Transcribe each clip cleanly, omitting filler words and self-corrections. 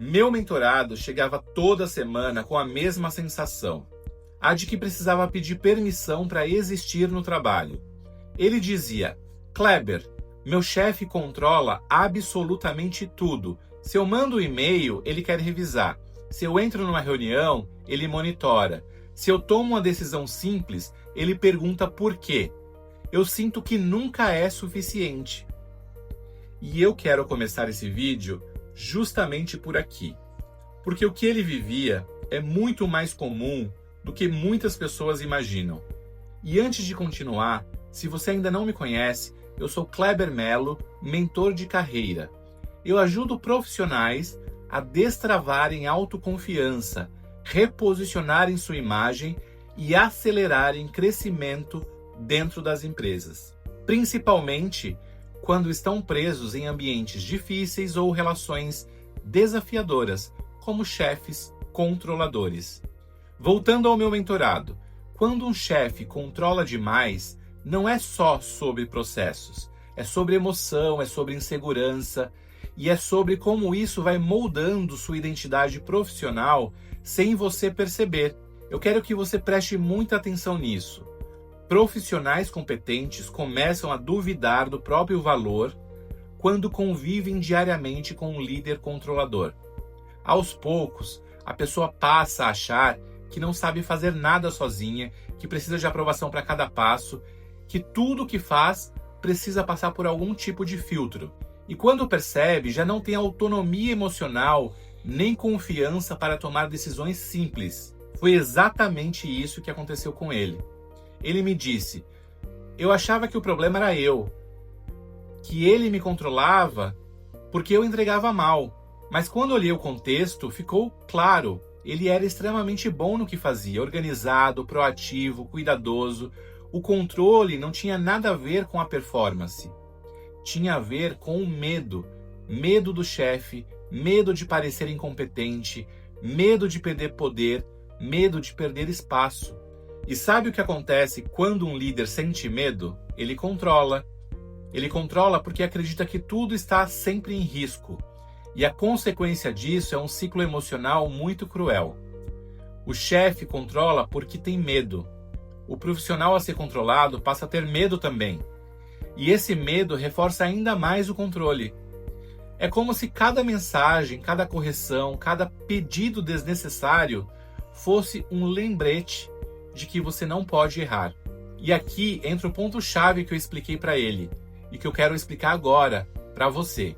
Meu mentorado chegava toda semana com a mesma sensação, a de que precisava pedir permissão para existir no trabalho. Ele dizia: Kleber, meu chefe controla absolutamente tudo. Se eu mando um e-mail, ele quer revisar. Se eu entro numa reunião, ele monitora. Se eu tomo uma decisão simples, ele pergunta por quê. Eu sinto que nunca é suficiente. E eu quero começar esse vídeo justamente por aqui. Porque o que ele vivia é muito mais comum do que muitas pessoas imaginam. E antes de continuar, se você ainda não me conhece, eu sou Kleber Mello, mentor de carreira. Eu ajudo profissionais a destravarem autoconfiança, reposicionarem sua imagem e acelerarem crescimento dentro das empresas, principalmente quando estão presos em ambientes difíceis ou relações desafiadoras, como chefes controladores. Voltando ao meu mentorado, quando um chefe controla demais, não é só sobre processos, é sobre emoção, é sobre insegurança e é sobre como isso vai moldando sua identidade profissional sem você perceber. Eu quero que você preste muita atenção nisso. Profissionais competentes começam a duvidar do próprio valor quando convivem diariamente com um líder controlador. Aos poucos, a pessoa passa a achar que não sabe fazer nada sozinha, que precisa de aprovação para cada passo, que tudo que faz precisa passar por algum tipo de filtro. E quando percebe, já não tem autonomia emocional nem confiança para tomar decisões simples. Foi exatamente isso que aconteceu com ele. Ele me disse: eu achava que o problema era eu, que ele me controlava porque eu entregava mal. Mas quando olhei o contexto, ficou claro, ele era extremamente bom no que fazia, organizado, proativo, cuidadoso. O controle não tinha nada a ver com a performance. Tinha a ver com o medo. Medo do chefe, medo de parecer incompetente, medo de perder poder, medo de perder espaço. E sabe o que acontece quando um líder sente medo? Ele controla. Ele controla porque acredita que tudo está sempre em risco. E a consequência disso é um ciclo emocional muito cruel. O chefe controla porque tem medo. O profissional a ser controlado passa a ter medo também. E esse medo reforça ainda mais o controle. É como se cada mensagem, cada correção, cada pedido desnecessário fosse um lembrete de que você não pode errar. E aqui entra o ponto-chave que eu expliquei para ele e que eu quero explicar agora para você.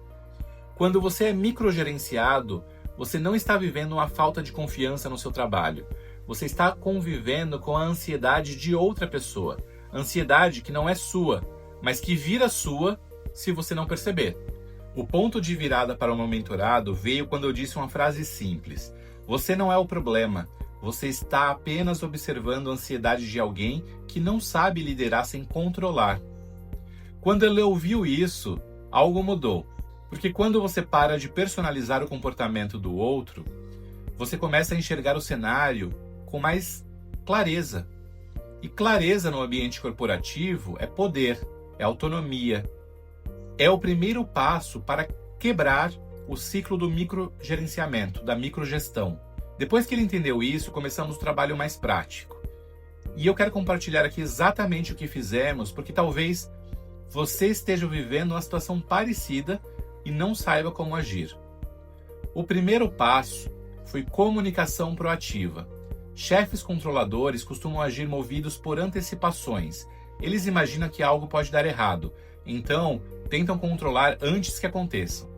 Quando você é microgerenciado, você não está vivendo uma falta de confiança no seu trabalho. Você está convivendo com a ansiedade de outra pessoa. Ansiedade que não é sua, mas que vira sua se você não perceber. O ponto de virada para o meu mentorado veio quando eu disse uma frase simples: você não é o problema. Você está apenas observando a ansiedade de alguém que não sabe liderar sem controlar. Quando ele ouviu isso, algo mudou. Porque quando você para de personalizar o comportamento do outro, você começa a enxergar o cenário com mais clareza. E clareza no ambiente corporativo é poder, é autonomia. É o primeiro passo para quebrar o ciclo do microgerenciamento, da microgestão. Depois que ele entendeu isso, começamos o trabalho mais prático. E eu quero compartilhar aqui exatamente o que fizemos, porque talvez você esteja vivendo uma situação parecida e não saiba como agir. O primeiro passo foi comunicação proativa. Chefes controladores costumam agir movidos por antecipações. Eles imaginam que algo pode dar errado, então tentam controlar antes que aconteça.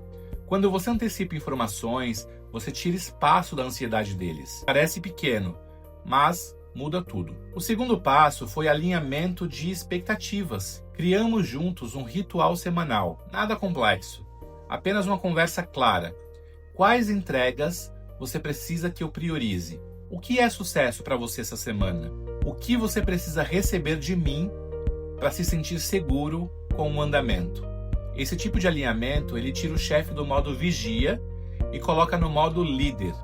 Quando você antecipa informações, você tira espaço da ansiedade deles. Parece pequeno, mas muda tudo. O segundo passo foi alinhamento de expectativas. Criamos juntos um ritual semanal, nada complexo, apenas uma conversa clara. Quais entregas você precisa que eu priorize? O que é sucesso para você essa semana? O que você precisa receber de mim para se sentir seguro com o andamento? Esse tipo de alinhamento, ele tira o chefe do modo vigia e coloca no modo líder.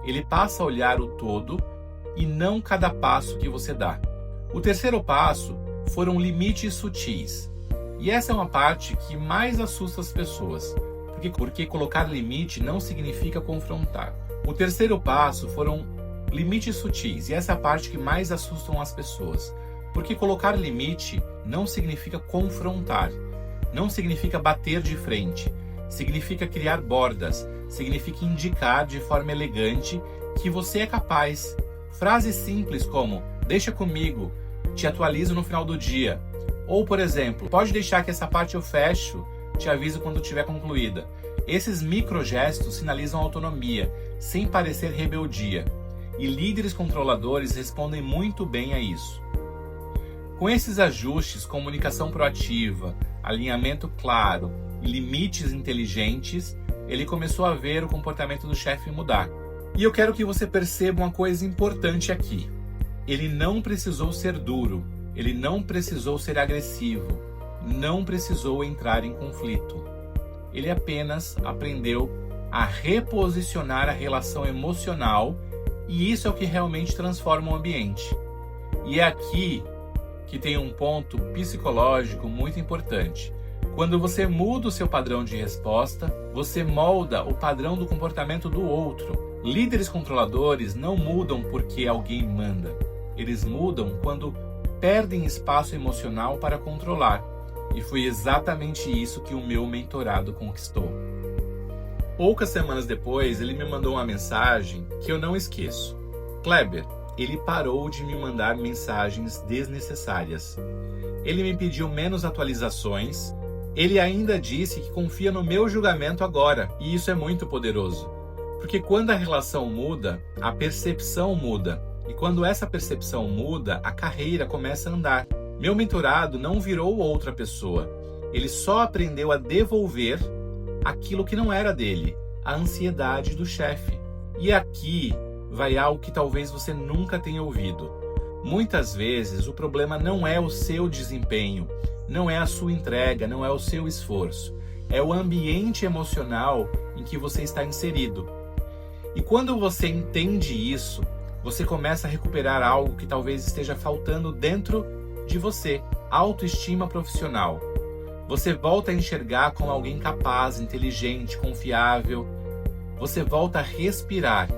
Ele passa a olhar o todo e não cada passo que você dá. O terceiro passo foram limites sutis. E essa é uma parte que mais assusta as pessoas, Porque colocar limite não significa confrontar. O terceiro passo foram limites sutis, e essa é a parte que mais assustam as pessoas. Porque colocar limite não significa confrontar, não significa bater de frente, significa criar bordas, significa indicar de forma elegante que você é capaz. Frases simples como, deixa comigo, te atualizo no final do dia. Ou, por exemplo, pode deixar que essa parte eu fecho, te aviso quando tiver concluída. Esses microgestos sinalizam autonomia, sem parecer rebeldia. E líderes controladores respondem muito bem a isso. Com esses ajustes, comunicação proativa, alinhamento claro e limites inteligentes, ele começou a ver o comportamento do chefe mudar. E eu quero que você perceba uma coisa importante aqui. Ele não precisou ser duro, ele não precisou ser agressivo, não precisou entrar em conflito. Ele apenas aprendeu a reposicionar a relação emocional, e isso é o que realmente transforma o ambiente. E é aqui que tem um ponto psicológico muito importante. Quando você muda o seu padrão de resposta, você molda o padrão do comportamento do outro. Líderes controladores não mudam porque alguém manda. Eles mudam quando perdem espaço emocional para controlar. E foi exatamente isso que o meu mentorado conquistou. Poucas semanas depois, ele me mandou uma mensagem que eu não esqueço. Kleber, ele parou de me mandar mensagens desnecessárias. Ele me pediu menos atualizações. Ele ainda disse que confia no meu julgamento agora. E isso é muito poderoso. Porque quando a relação muda, a percepção muda. E quando essa percepção muda, a carreira começa a andar. Meu mentorado não virou outra pessoa. Ele só aprendeu a devolver aquilo que não era dele, a ansiedade do chefe. E aqui vai algo que talvez você nunca tenha ouvido. Muitas vezes o problema não é o seu desempenho, não é a sua entrega, não é o seu esforço. É o ambiente emocional em que você está inserido. E quando você entende isso, você começa a recuperar algo que talvez esteja faltando dentro de você, autoestima profissional. Você volta a enxergar como alguém capaz, inteligente, confiável. Você volta a respirar.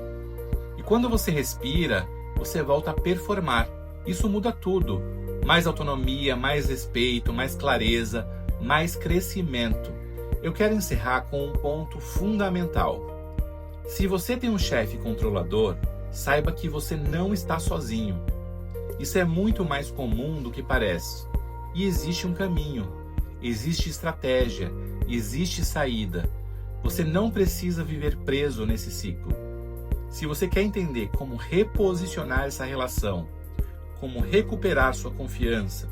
E quando você respira, você volta a performar. Isso muda tudo. Mais autonomia, mais respeito, mais clareza, mais crescimento. Eu quero encerrar com um ponto fundamental. Se você tem um chefe controlador, saiba que você não está sozinho. Isso é muito mais comum do que parece. E existe um caminho, existe estratégia, existe saída. Você não precisa viver preso nesse ciclo. Se você quer entender como reposicionar essa relação, como recuperar sua confiança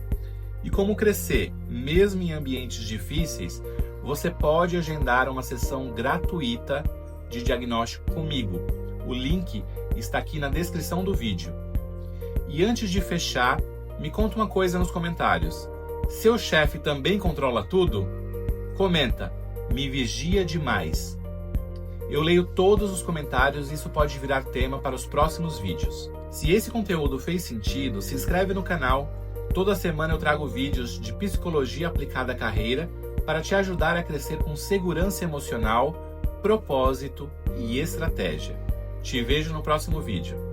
e como crescer, mesmo em ambientes difíceis, você pode agendar uma sessão gratuita de diagnóstico comigo. O link está aqui na descrição do vídeo. E antes de fechar, me conta uma coisa nos comentários. Seu chefe também controla tudo? Comenta, me vigia demais. Eu leio todos os comentários e isso pode virar tema para os próximos vídeos. Se esse conteúdo fez sentido, se inscreve no canal. Toda semana eu trago vídeos de psicologia aplicada à carreira para te ajudar a crescer com segurança emocional, propósito e estratégia. Te vejo no próximo vídeo.